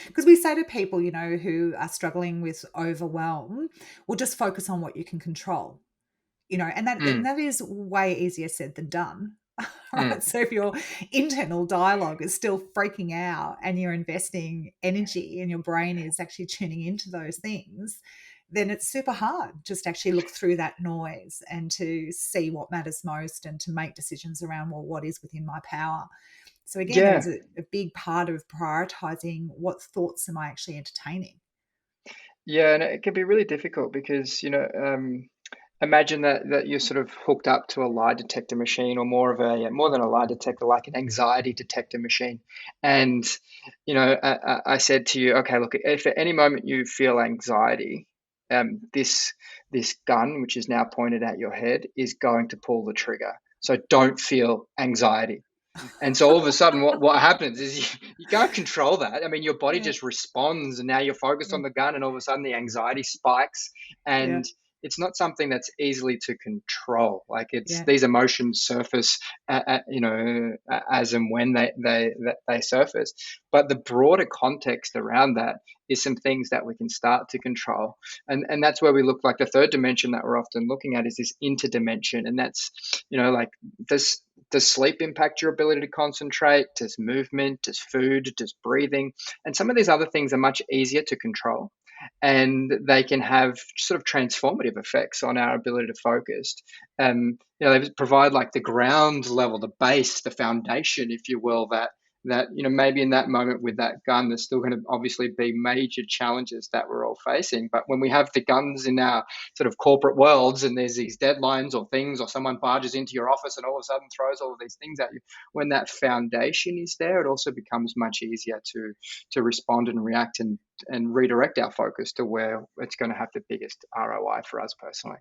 Because we say to people, who are struggling with overwhelm, well, just focus on what you can control, and that and Mm, that is way easier said than done. mm. Right? So if your internal dialogue is still freaking out and you're investing energy and your brain is actually tuning into those things, then it's super hard just to actually look through that noise and to see what matters most and to make decisions around, well, what is within my power. So again, it is Yeah, a big part of prioritizing what thoughts am I actually entertaining. yeah, and it can be really difficult because, imagine that you're sort of hooked up to a lie detector machine, or more of a more than a lie detector, like an anxiety detector machine. And I said to you, okay, look, if at any moment you feel anxiety, this gun, which is now pointed at your head, is going to pull the trigger. So don't feel anxiety. And so all of a sudden, what happens is you can't control that. I mean, your body Yeah, just responds, and now you're focused yeah, on the gun, and all of a sudden the anxiety spikes, yeah, and it's not something that's easily to control. Like, it's yeah, these emotions surface, as and when they surface. But the broader context around that is some things that we can start to control, and that's where we look. Like, the third dimension that we're often looking at is this interdimension, and that's, like, this. Does sleep impact your ability to concentrate? Does movement? Does food? Does breathing? And some of these other things are much easier to control, and they can have sort of transformative effects on our ability to focus. They provide like the ground level, the base, the foundation, if you will, that maybe in that moment with that gun, there's still going to obviously be major challenges that we're all facing. But when we have the guns in our sort of corporate worlds, and there's these deadlines or things, or someone barges into your office and all of a sudden throws all of these things at you, when that foundation is there, it also becomes much easier to respond and react, and redirect our focus to where it's going to have the biggest ROI for us personally.